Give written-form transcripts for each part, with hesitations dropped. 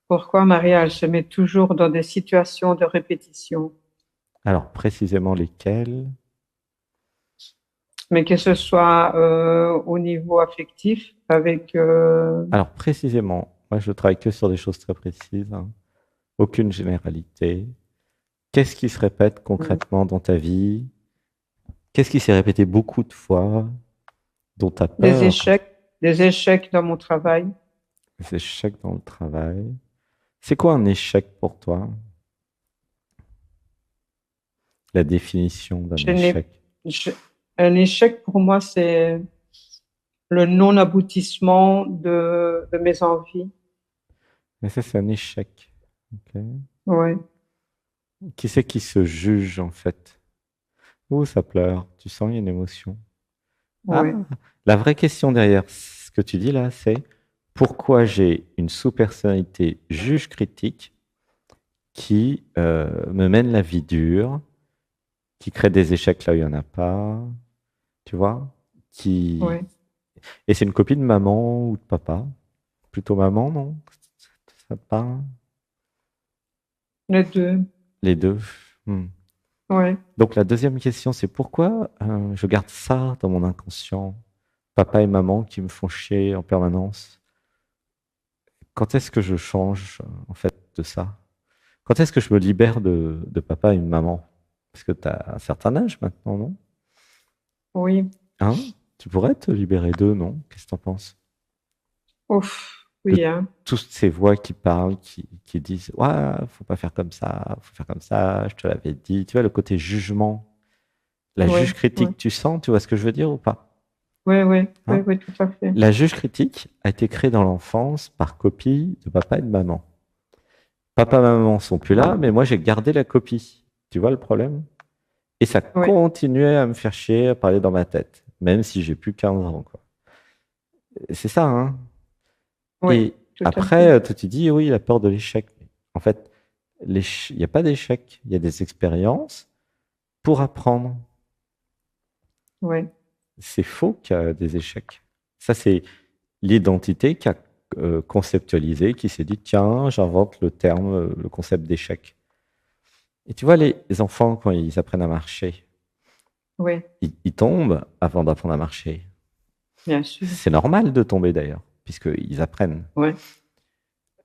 Pourquoi Maria, elle se met toujours dans des situations de répétition? Alors, précisément lesquels? Mais que ce soit au niveau affectif, avec... Alors, précisément, moi, je travaille que sur des choses très précises, hein. Aucune généralité. Qu'est-ce qui se répète concrètement dans ta vie? Qu'est-ce qui s'est répété beaucoup de fois, dont tu as des peur? échecs, des échecs dans mon travail. Des échecs dans le travail. C'est quoi un échec pour toi? La définition d'un Je n'ai, échec. je- un échec pour moi, c'est le non-aboutissement de mes envies. Mais ça, c'est un échec. Ok. Ouais, Qui c'est qui se juge, en fait? Ouh, ça pleure. Tu sens, il y a une émotion. Ah, ouais, la vraie question derrière ce que tu dis là, c'est pourquoi j'ai une sous-personnalité juge critique qui me mène la vie dure, qui crée des échecs là où il n'y en a pas, tu vois, qui... ouais. Et c'est une copie de maman ou de papa? Plutôt maman, non? Ça te parle? Les deux. Les deux. Hmm. Ouais. Donc la deuxième question, c'est pourquoi je garde ça dans mon inconscient? Papa et maman qui me font chier en permanence. Quand est-ce que je change en fait de ça? Quand est-ce que je me libère de papa et de maman? Parce que tu as un certain âge maintenant, non? Oui. Hein? Tu pourrais te libérer d'eux, non? Qu'est-ce que tu en penses? Ouf. De Oui, hein. toutes ces voix qui parlent, qui disent ouais, faut pas faire comme ça, faut faire comme ça, je te l'avais dit. Tu vois, le côté jugement, la juge Ouais, ouais. critique, tu sens, tu vois ce que je veux dire ou pas? Ouais, ouais, ouais, Hein? ouais, tout à fait. La juge critique a été créée dans l'enfance par copie de papa et de maman. Papa et maman sont plus là, mais moi j'ai gardé la copie. Tu vois le problème? Et ça Ouais, continuait à me faire chier, à parler dans ma tête, même si j'ai plus 15 ans, quoi. C'est ça, hein? ouais, Et tout à après, fait. toi, tu dis, oui, la peur de l'échec. En fait, il n'y a pas d'échec, il y a des expériences pour apprendre. Ouais, C'est faux qu'il y a des échecs. Ça, c'est l'identité qui a conceptualisé, qui s'est dit, tiens, j'invente le terme, le concept d'échec. Et tu vois, les enfants, quand ils apprennent à marcher, ouais, ils tombent avant d'apprendre à marcher. bien sûr. C'est normal de tomber d'ailleurs, puisqu'ils apprennent. Ouais,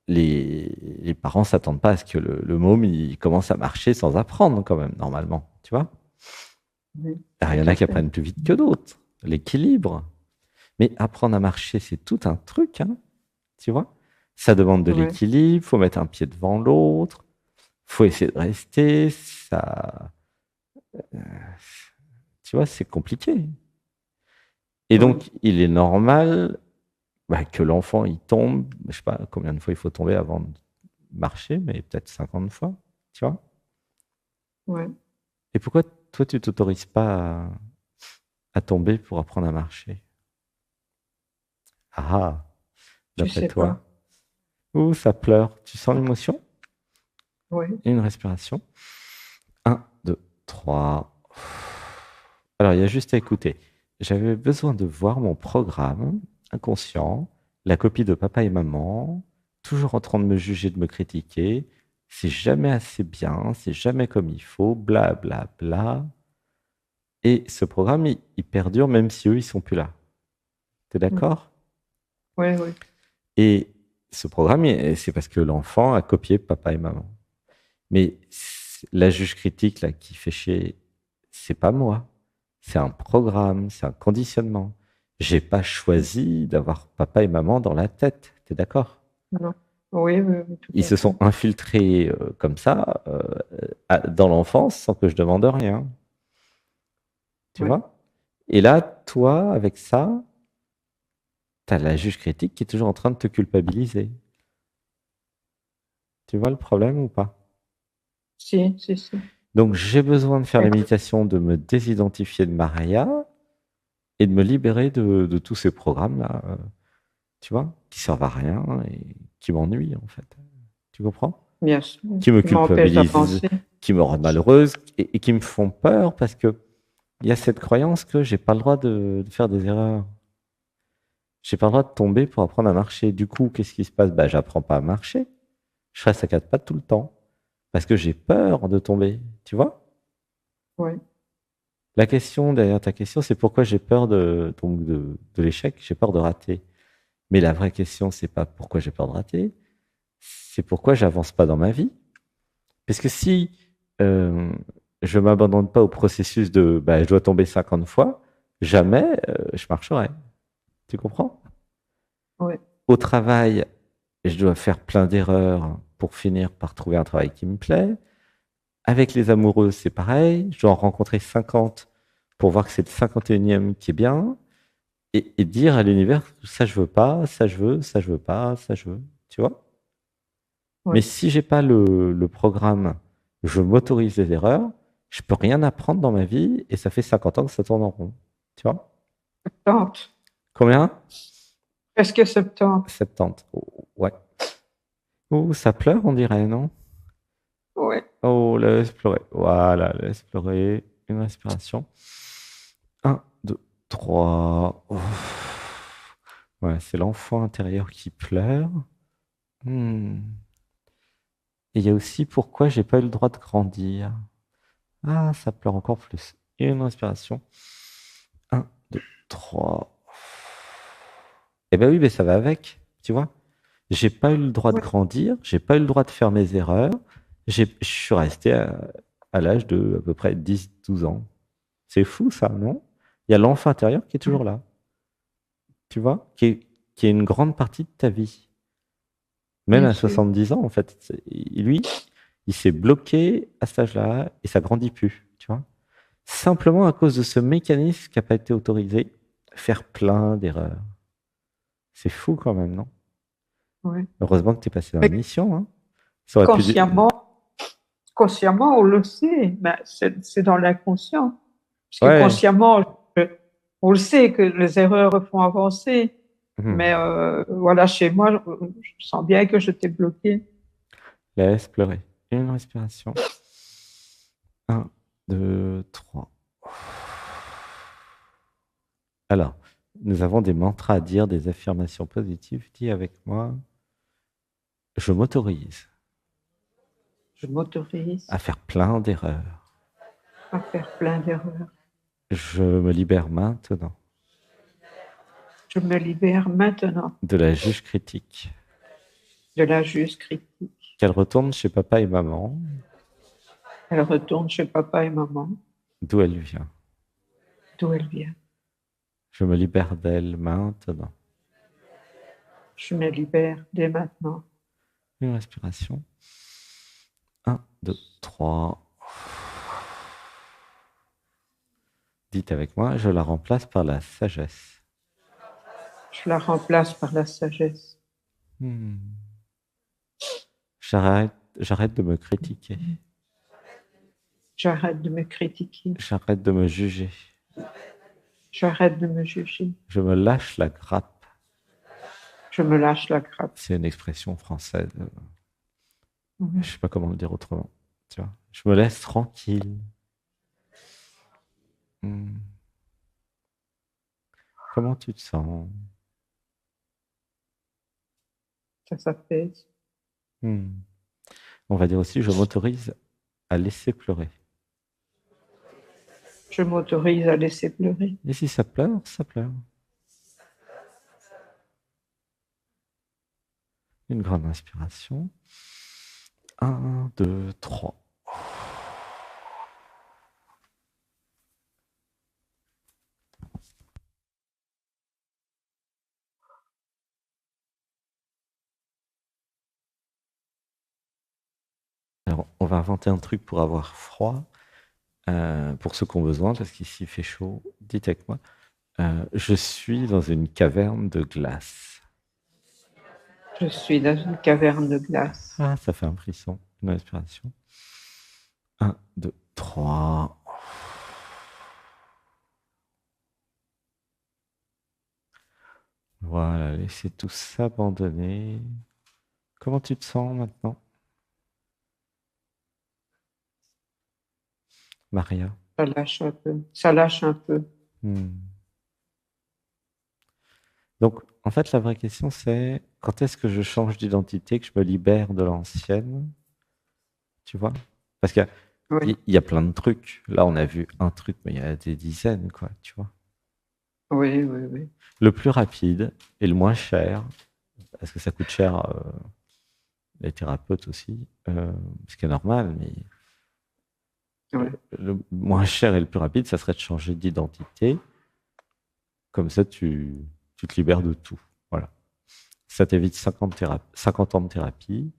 Les parents s'attendent pas à ce que le môme il commence à marcher sans apprendre quand même, normalement. Tu vois? ouais, Alors, il tout y en a à qui fait. apprennent plus vite que d'autres. L'équilibre. Mais apprendre à marcher, c'est tout un truc, hein, tu vois? Ça demande de Ouais, l'équilibre, faut mettre un pied devant l'autre, faut essayer de rester, ça, tu vois, c'est compliqué. Et ouais. donc, il est normal bah, que l'enfant, il tombe, je sais pas combien de fois il faut tomber avant de marcher, mais peut-être 50 fois, tu vois? Ouais. Et pourquoi toi, tu t'autorises pas à tomber pour apprendre à marcher? Ah, ah, Je d'après sais toi. pas. Ouh, ça pleure. Tu sens l'émotion? Ouais. Une respiration. Un, deux, trois. Alors, il y a juste à écouter. J'avais besoin de voir mon programme inconscient, la copie de papa et maman, toujours en train de me juger, de me critiquer. C'est jamais assez bien, c'est jamais comme il faut, bla bla bla. Et ce programme, il perdure même si eux, ils sont plus là. T'es Ouais, d'accord? ouais, ouais. Et ce programme, c'est parce que l'enfant a copié papa et maman. Mais la juge critique là qui fait chier, c'est pas moi. C'est un programme, c'est un conditionnement. J'ai pas choisi d'avoir papa et maman dans la tête. T'es d'accord? Non. Oui, oui, oui, tout Ils à se fait. sont infiltrés comme ça dans l'enfance sans que je demande rien. Tu Ouais. vois? Et là, toi, avec ça, t'as la juge critique qui est toujours en train de te culpabiliser. Tu vois le problème ou pas? Si, si, si. Donc, j'ai besoin de faire Ouais. la méditation, de me désidentifier de Maria et de me libérer de tous ces programmes-là, tu vois, qui servent à rien et qui m'ennuient, en fait. Tu comprends? Bien sûr. Qui me Qui m'empêche culpabilisent, d'avancer. qui me rendent malheureuse et qui me font peur parce que il y a cette croyance que j'ai pas le droit de faire des erreurs. J'ai pas le droit de tomber pour apprendre à marcher. Du coup, qu'est-ce qui se passe? Bah, j'apprends pas à marcher. Je reste à quatre pattes tout le temps parce que j'ai peur de tomber, tu vois? ouais, La question derrière ta question, c'est pourquoi j'ai peur de l'échec, j'ai peur de rater. Mais la vraie question, c'est pas pourquoi j'ai peur de rater, c'est pourquoi j'avance pas dans ma vie. Parce que si euh, je m'abandonne pas au processus de bah, je dois tomber 50 fois, jamais je marcherai. Tu comprends? ouais, Au travail, je dois faire plein d'erreurs pour finir par trouver un travail qui me plaît. Avec les amoureux, c'est pareil. Je dois en rencontrer 50 pour voir que c'est le 51e qui est bien. Et dire à l'univers, ça je veux pas, ça je veux, ça je veux pas, ça je veux. Tu vois? Mais ouais. si j'ai pas le programme, je m'autorise les erreurs, je peux rien apprendre dans ma vie et ça fait 50 ans que ça tourne en rond. Tu vois? 70, Combien? presque 70. 70. Oh, ouais. Oh, ça pleure, on dirait, non? Ouais, Oh, laisse pleurer. Voilà, laisse pleurer. Une respiration. Un, deux, trois. Ouf. Ouais, c'est l'enfant intérieur qui pleure. Hmm. Et il y a aussi pourquoi j'ai pas eu le droit de grandir. Ah, ça pleure encore plus. Une respiration. Un, deux, trois. Eh ben oui, mais ça va avec, tu vois. J'ai pas eu le droit de ouais, grandir, j'ai pas eu le droit de faire mes erreurs. Je suis resté à l'âge de à peu près 10, 12 ans. C'est fou ça, non? Il y a l'enfant intérieur qui est toujours là, tu vois, qui est une grande partie de ta vie. Même bien à sûr. 70 ans, en fait. Lui, il s'est bloqué à cet âge-là et ça grandit plus, tu vois. Simplement à cause de ce mécanisme qui n'a pas été autorisé, faire plein d'erreurs. C'est fou quand même, non? Ouais. Heureusement que tu es passé dans la Mais mission, hein. Ça aurait pu... consciemment, consciemment, on le sait, mais c'est dans l'inconscient. Parce que Ouais. consciemment, on le sait que les erreurs font avancer. Mhm. Mais voilà, chez moi, je sens bien que je t'ai bloqué. Laisse pleurer. Une respiration. Un, deux, trois. Alors, nous avons des mantras à dire, des affirmations positives. Dis avec moi, je m'autorise Je m'autorise à faire plein d'erreurs. à faire plein d'erreurs. Je me libère maintenant Je me libère maintenant de la juge critique. de la juste critique. Qu'elle retourne chez papa et maman, Elle retourne chez papa et maman, d'où elle vient. d'où elle vient. Je me libère d'elle maintenant. Je me libère dès maintenant. Une respiration. Un, deux, trois. Dites avec moi, je la remplace par la sagesse. Je la remplace par la sagesse. Hmm. J'arrête de me critiquer. J'arrête de me critiquer. J'arrête de me juger. J'arrête de me juger. Je me lâche la grappe. Je me lâche la grappe. C'est une expression française. Je Mhm. sais pas comment le dire autrement. Tu vois, je me laisse tranquille. Hmm. Comment tu te sens? Ça s'apaise. Hmm. On va dire aussi, je m'autorise à laisser pleurer. Je m'autorise à laisser pleurer. Et si ça pleure, ça pleure. Une grande inspiration. Un, deux, trois. Alors, on va inventer un truc pour avoir froid, pour ceux qui ont besoin, parce qu'ici il fait chaud. Dites avec moi. Je suis dans une caverne de glace. Je suis dans une caverne de glace. Ah, ça fait un frisson. Une respiration. Un, deux, trois. Voilà, laissez tout s'abandonner. Comment tu te sens maintenant, Maria? Ça lâche un peu. Ça lâche un peu. Hmm. Donc, en fait, la vraie question, c'est quand est-ce que je change d'identité, que je me libère de l'ancienne, tu vois? Parce qu'il Oui, y a plein de trucs. Là, on a vu un truc, mais il y a des dizaines, quoi, tu vois? oui, oui, oui. Le plus rapide et le moins cher, parce que ça coûte cher, les thérapeutes aussi, ce qui est normal, mais Oui, le moins cher et le plus rapide, ça serait de changer d'identité. Comme ça, tu te libères de tout. Voilà. Ça t'évite 50 ans de thérapie.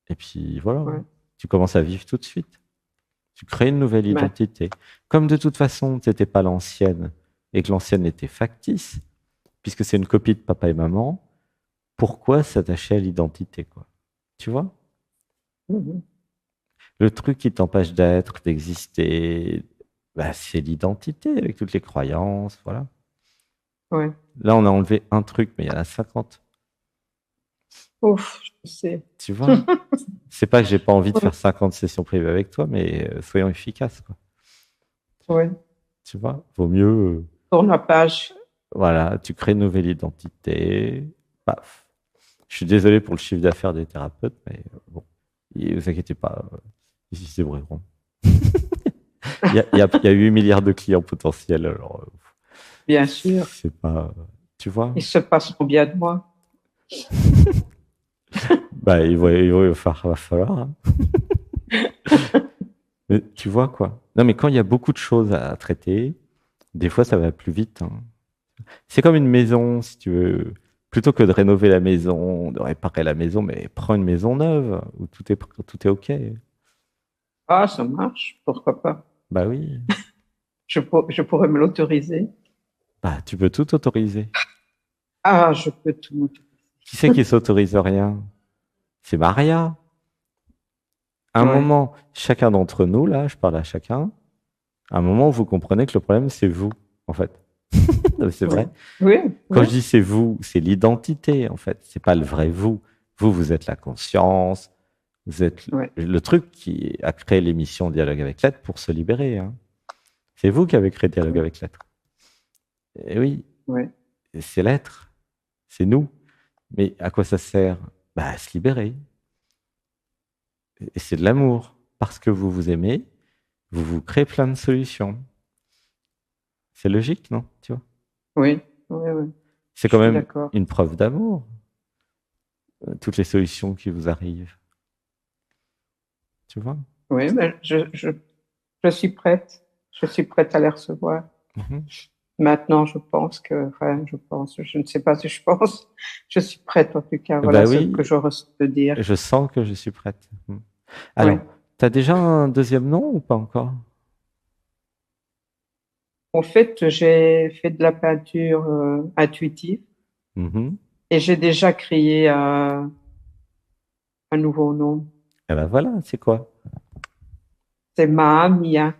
Et puis voilà, oui. tu commences à vivre tout de suite. Tu crées une nouvelle Mais, identité. Comme de toute façon, tu n'étais pas l'ancienne et que l'ancienne était factice, puisque c'est une copie de papa et maman, pourquoi s'attacher à l'identité, quoi? Tu vois? mhm. Le truc qui t'empêche d'être, d'exister, bah, c'est l'identité avec toutes les croyances, voilà. Oui. Là, on a enlevé un truc, mais il y en a 50. Ouf, je sais. Tu vois? C'est pas que j'ai pas envie de faire 50 sessions privées avec toi, mais soyons efficaces, quoi. Oui. Tu vois? Vaut mieux, Tourne la page. voilà, tu crées une nouvelle identité, paf. Je suis désolé pour le chiffre d'affaires des thérapeutes, mais bon, ne vous inquiétez pas, ils se débrouilleront. Il y a 8 milliards de clients potentiels, alors Bien sûr. c'est pas, tu vois? Ils se passeront bien de moi. Bah, va falloir, hein. Mais tu vois quoi? Non, mais quand il y a beaucoup de choses à traiter, des fois ça va plus vite, hein. C'est comme une maison, si tu veux. Plutôt que de rénover la maison, de réparer la maison, mais prends une maison neuve où tout est OK. Ah, ça marche. Pourquoi pas? Bah oui. Je pourrais me l'autoriser. Bah, tu peux tout autoriser. Ah, je peux tout m'autoriser. Qui c'est qui s'autorise rien? C'est Maria. À un Ouais. moment, chacun d'entre nous, là, je parle à chacun, à un moment, vous comprenez que le problème, c'est vous, en fait. Non, mais c'est Oui. vrai. Oui, Quand oui, je dis c'est vous, c'est l'identité, en fait. C'est pas le vrai vous. Vous êtes la conscience. Vous êtes oui, le truc qui a créé l'émission Dialogue avec l'être pour se libérer, hein. C'est vous qui avez créé Dialogue oui, avec l'être. Et oui, oui, c'est l'être. C'est nous. Mais à quoi ça sert? Bah, à se libérer. Et c'est de l'amour. Parce que vous vous aimez, vous vous créez plein de solutions. C'est logique, non? Tu vois? oui, oui, oui. C'est Je quand suis même d'accord. une preuve d'amour, toutes les solutions qui vous arrivent. Tu vois? Oui, mais je suis prête. Je suis prête à les recevoir. Mhm. Maintenant, je pense que, enfin, je pense, je ne sais pas si je pense, je suis prête en tout cas. Bah Voilà ce oui, que je reçois de dire. je sens que je suis prête. Mhm. Oui. Alors, t'as déjà un deuxième nom ou pas encore? En fait, j'ai fait de la peinture intuitive Mhm. et j'ai déjà créé un nouveau nom. Eh ben voilà, c'est quoi? C'est Maa Mia.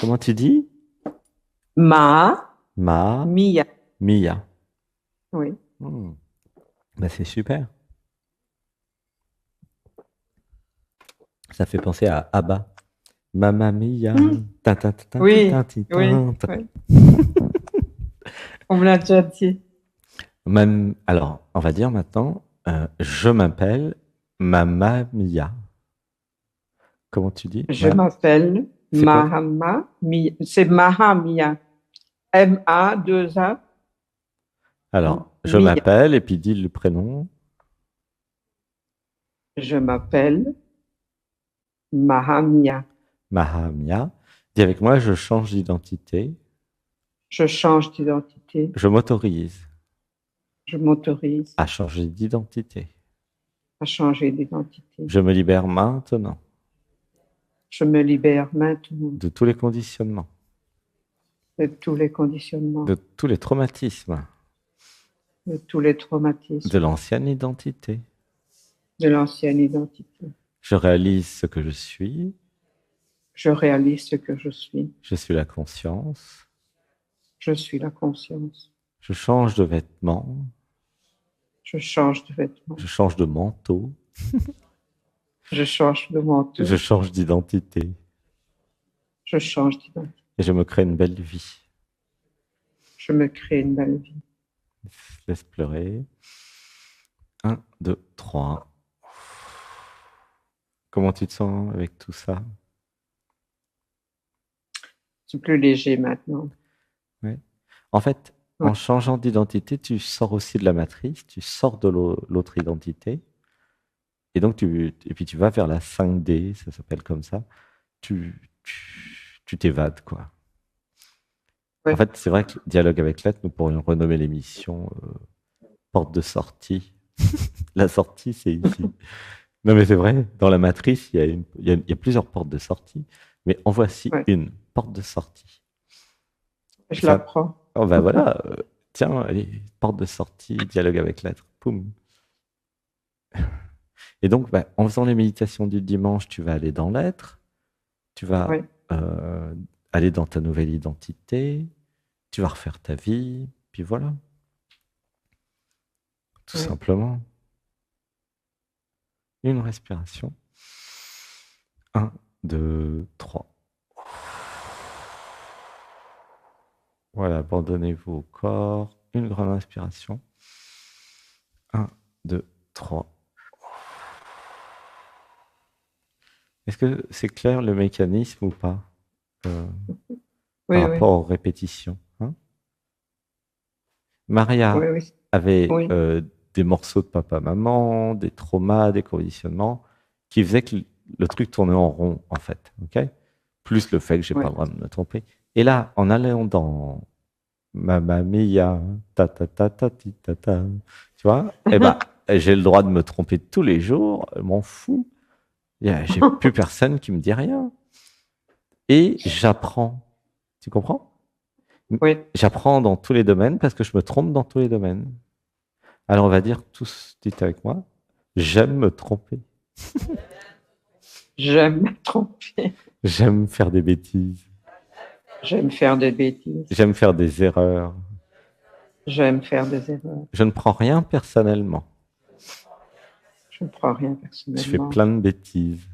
Comment tu dis? Maa Ma Mia. Mia. Oui. Hmm. Bah, c'est super. Ça fait penser à ABBA. Mamma Mia. Hmm. Ta, ta, ta, ta, ta, Oui, ta, oui, ta, ta. oui. On me l'a déjà dit. Alors, on va dire maintenant, je m'appelle Mamma Mia. Comment tu dis? Je m'appelle C'est quoi? Mahama Mia. C'est Mahamia. M-A-2-A Alors, je Mia. m'appelle et puis dis le prénom. Je m'appelle Mahamia. Mahamia. Dis avec moi, je change d'identité. Je change d'identité. Je m'autorise Je m'autorise à changer d'identité. à changer d'identité. Je me libère maintenant Je me libère maintenant de tous les conditionnements, de tous les conditionnements, de tous les traumatismes, de tous les de traumatismes, l'ancienne identité. de l'ancienne identité. Je réalise ce que je suis. Je réalise ce que je suis. Je suis la conscience. Je suis la conscience. Je change de vêtements. Je change de vêtements. Je change de manteau. Je change de Je manteau. change d'identité. Je change d'identité. Et je me crée une belle vie. Je me crée une belle vie. Laisse pleurer. 1, 2, 3. Comment tu te sens avec tout ça? C'est plus léger maintenant. Ouais. En fait, Ouais, en changeant d'identité, tu sors aussi de la matrice, tu sors de l'autre identité, et donc et puis tu vas vers la 5D, ça s'appelle comme ça. Tu t'évades, quoi. En ouais. fait, c'est vrai que dialogue avec l'être, nous pourrions renommer l'émission porte de sortie. La sortie, c'est ici. Non, mais c'est vrai, dans la matrice, il y a plusieurs portes de sortie, mais en voici Ouais. une porte de sortie. Et Je ça, l'apprends. oh ben voilà, tiens, allez, porte de sortie, dialogue avec l'être, poum. Et donc, bah, en faisant les méditations du dimanche, tu vas aller dans l'être, tu vas Ouais, aller dans ta nouvelle identité, tu vas refaire ta vie, puis voilà, tout ouais. simplement. Une respiration. 1, 2, 3. Voilà, abandonnez-vous au corps. Une grande inspiration. 1, 2, 3. Est-ce que c'est clair le mécanisme ou pas euh, par Oui, oui, rapport aux répétitions, hein? Maria oui, oui. avait Oui, des morceaux de papa-maman, des traumas, des conditionnements qui faisaient que le truc tournait en rond, en fait. Ok, plus le fait que j'ai oui. pas le droit de me tromper. Et là, en allant dans Mamma mia, ta ta ta ta ti, ta ta, tu vois, eh ben, j'ai le droit de me tromper tous les jours, je m'en fous. J'ai plus personne qui me dit rien. Et j'apprends. Tu comprends? Oui, J'apprends dans tous les domaines parce que je me trompe dans tous les domaines. Alors on va dire tous, dites avec moi, j'aime me tromper. j'aime me tromper. J'aime faire des bêtises. J'aime faire des bêtises. J'aime faire des erreurs. J'aime faire des erreurs. Je ne prends rien personnellement. Je ne prends rien Je fais personnellement. plein de bêtises.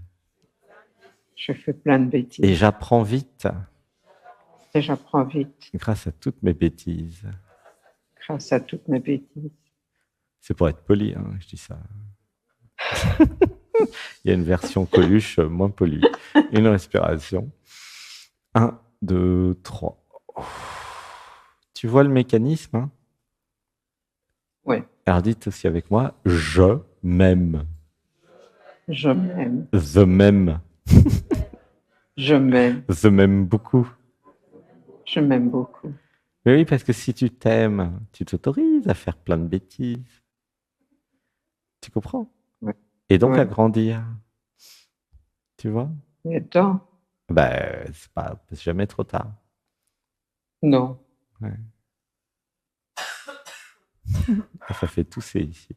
Je fais plein de Et bêtises. j'apprends vite Et j'apprends vite grâce à toutes mes bêtises. grâce à toutes mes bêtises. C'est pour être poli, hein, je dis ça. Il y a une version Coluche moins polie. Une respiration. 1, 2, 3. Tu vois le mécanisme, hein? Oui, Alors dites aussi avec moi, je m'aime. je m'aime. The m'aime. Je m'aime. The m'aime beaucoup. Je m'aime beaucoup. Mais oui, parce que si tu t'aimes, tu t'autorises à faire plein de bêtises. Tu comprends? Oui, Et donc oui. à grandir. Tu vois? Et toi? Ben, c'est jamais trop tard. Non. Ouais. Ça fait tousser ici.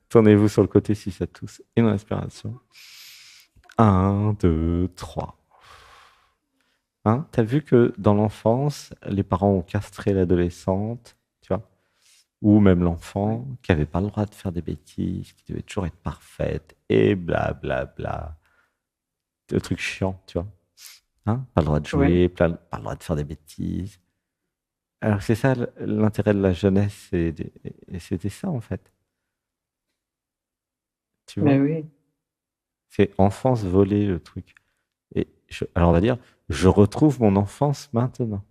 Tournez-vous sur le côté si ça tousse. Une respiration. 1, 2, 3. Hein, t'as vu que dans l'enfance, les parents ont castré l'adolescente, tu vois, ou même Oui, l'enfant qui n'avait pas le droit de faire des bêtises, qui devait toujours être parfaite, et blablabla. Bla, bla. Le truc chiant, tu vois. Hein, pas le droit de oui, jouer, pas le droit de faire des bêtises. Alors c'est ça l'intérêt de la jeunesse, et c'était ça en fait, tu mais vois. oui. C'est enfance volée le truc. Alors on va dire, je retrouve mon enfance maintenant.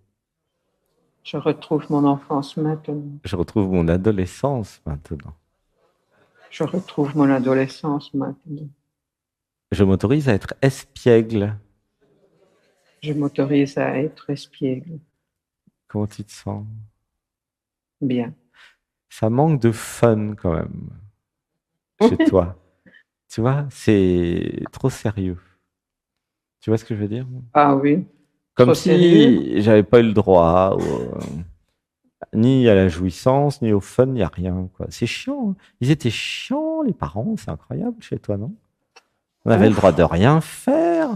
Je retrouve mon enfance maintenant. Je retrouve mon adolescence maintenant. Je retrouve mon adolescence maintenant. Je m'autorise à être espiègle. Je m'autorise à être espiègle. Comment tu te sens? Bien. Ça manque de fun quand même chez toi. Tu vois, c'est trop sérieux. Tu vois ce que je veux dire? Ah oui. Comme Trop sérieux? si j'avais pas eu le droit, ni à la jouissance, ni au fun, il n'y a rien, quoi. C'est chiant, hein. Ils étaient chiants, les parents, c'est incroyable chez toi, non? On avait le droit de Ouf. rien faire.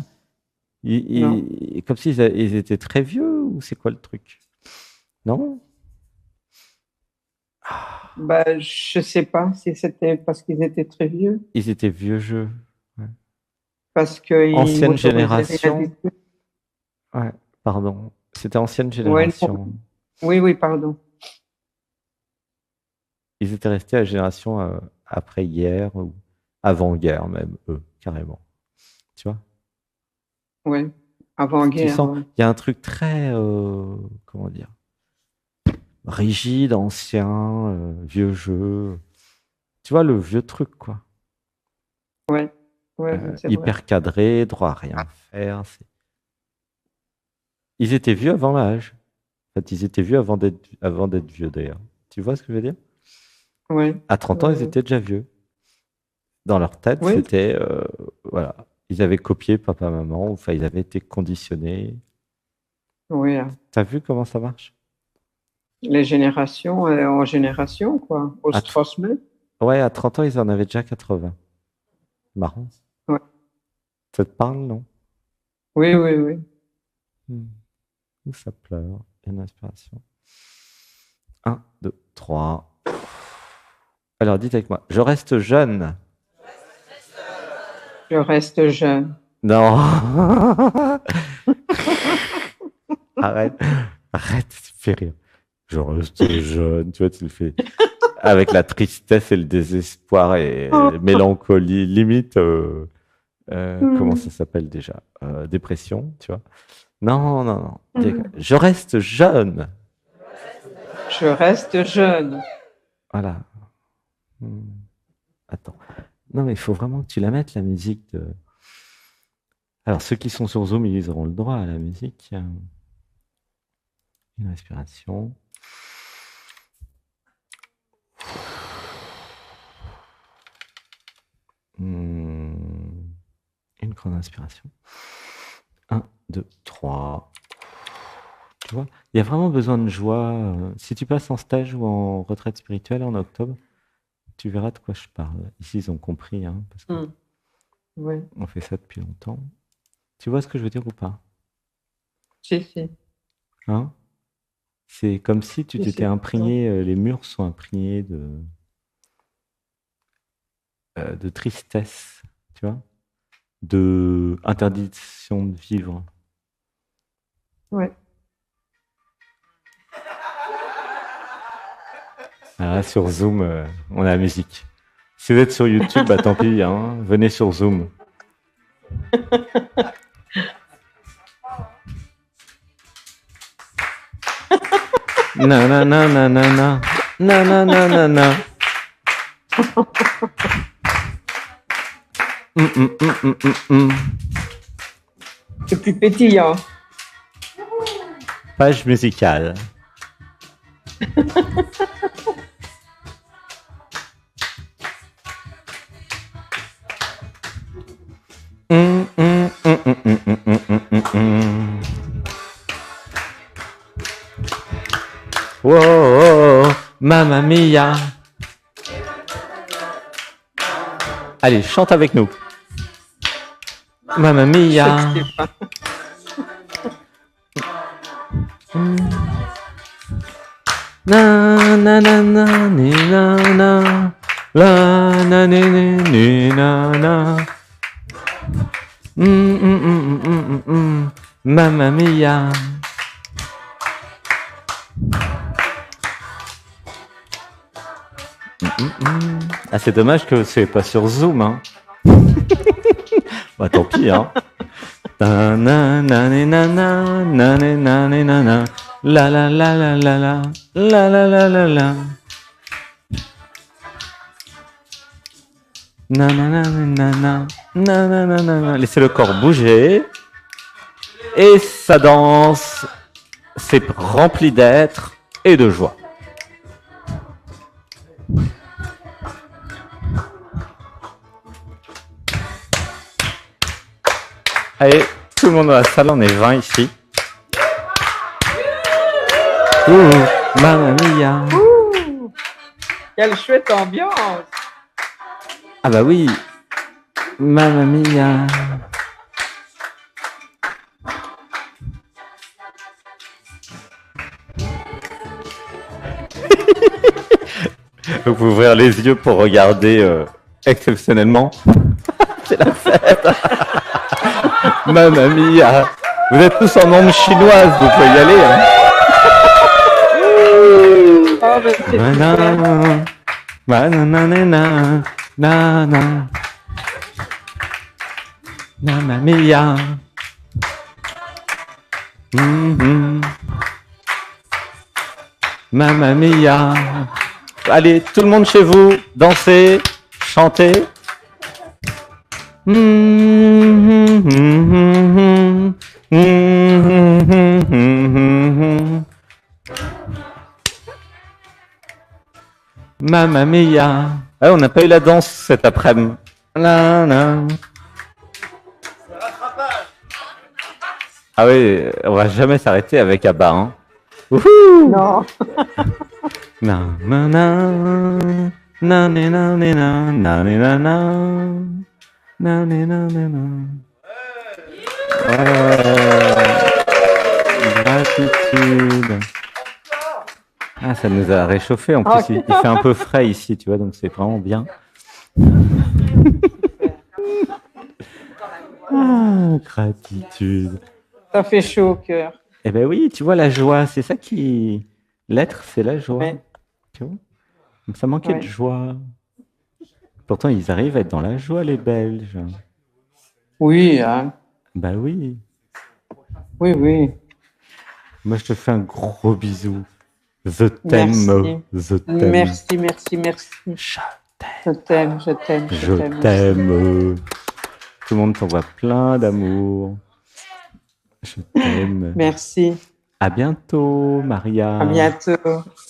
Non. Comme s'ils ils étaient très vieux, ou c'est quoi le truc? Non? Ah, Bah, je sais pas si c'était parce qu'ils étaient très vieux, ils étaient vieux jeux. Ouais. parce qu'ils Ancienne m'autorisaient rien du génération. tout. Ouais, pardon. C'était ancienne Ouais, non. génération. Oui, oui, pardon. ils étaient restés à la génération après-guerre ou avant-guerre même, eux, carrément. Tu vois? Oui, Tu avant-guerre, sens, ouais. il y a un truc très, comment dire, rigide, ancien, vieux jeu. Tu vois, le vieux truc, quoi. Ouais, ouais, ouais, c'est vrai. Hyper cadré, droit à rien faire. Ils étaient vieux avant l'âge. En fait, ils étaient vieux avant d'être vieux, d'ailleurs. Tu vois ce que je veux dire? Ouais, À 30 ans, ouais, ils ouais. étaient déjà vieux. Dans leur tête, Oui, c'était, voilà, ils avaient copié papa, maman, enfin, ils avaient été conditionnés. oui, hein. T'as vu comment ça marche? Les générations en génération, quoi. On À se tr- transmet. Ouais, à 30 ans, ils en avaient déjà 80. Marrant. Ouais. Ça te parle, non? Oui, oui, oui. Hmm. Où ça pleure? Une inspiration. Un, 2, 3. Alors, dites avec moi. Je reste jeune. Je reste jeune. Non. Arrête. Arrête, tu fais rire. Je reste jeune. Tu vois, tu le fais avec la tristesse et le désespoir et mélancolie. Limite, comment ça s'appelle déjà? Dépression, tu vois? Non, non, non. Je reste jeune. Je reste jeune. Voilà. Hmm. Attends. Non, mais il faut vraiment que tu la mettes, la musique de. Alors, ceux qui sont sur Zoom, ils auront le droit à la musique. Une respiration. Une grande inspiration. 1, 2, 3. Tu vois, il y a vraiment besoin de joie. Si tu passes en stage ou en retraite spirituelle en octobre, tu verras de quoi je parle. Ici, ils ont compris, hein, parce Oui, qu'on fait ça depuis longtemps. Tu vois ce que je veux dire ou pas? si, si. Hein? C'est comme si tu Si, t'étais si. imprégné, les murs sont imprégnés de tristesse, tu vois, de interdiction de vivre. Ouais. Alors là, sur Zoom, on a la musique. Si vous êtes sur YouTube, bah tant pis, hein, venez sur Zoom. Na na na na na na na na na na na. C'est plus pétillant. Page musicale. Oh, mamma mia. Allez, chante avec nous. Mamma mia. Je sais pas. Na na na na ni na na la na ni ni ni na na. Mamma mia. Ah, c'est dommage que c'est pas sur Zoom, hein. Bah tant pis, hein. Na na na na na na na na na na la la la la la la la la la la la. Na na na na na na na na na. Laissez le corps bouger et ça danse. C'est rempli d'être et de joie. Allez, tout le monde dans la salle, on est 20 ici. Mamma mia. Quelle chouette ambiance. Ah bah oui. Mamma mia. Vous pouvez ouvrir les yeux pour regarder exceptionnellement. C'est la fête. Mamma mia. Vous êtes tous en ondes chinoises, vous pouvez y aller. Hein. Ah, ben, c'est super. Na na na na na na na. Mamma mia. Mamma mia. Allez, tout le monde chez vous, dansez, chantez. Mamma mia. Ah, on n'a pas eu la danse cet après-midi. La, la. Ah oui, on va jamais s'arrêter avec Abba. Hein. Wouhou! Non. Na na na na na na na na na na na na na na. Gratitude. Ah, ça nous a réchauffé. En plus, il fait un peu frais ici, tu vois, donc c'est vraiment bien. Ah, gratitude. Ça fait chaud au cœur. Eh ben oui, tu vois, la joie, c'est ça qui... L'être, c'est la joie. Ouais. Tu vois? Ça manquait de joie. Pourtant, ils arrivent à être dans la joie, les Belges. Oui, hein. Bah oui. Oui, oui. Moi, je te fais un gros bisou. Je t'aime. Je t'aime. Merci, merci, merci. Je t'aime, je t'aime, je t'aime. Tout le monde t'envoie plein d'amour. Je t'aime. Merci. À bientôt, Maria. À bientôt.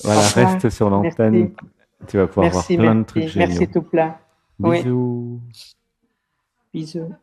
Voilà, reste sur l'antenne. Merci. Tu vas pouvoir voir plein de trucs géniaux. Merci tout plein. Bisous. Oui. Bisous.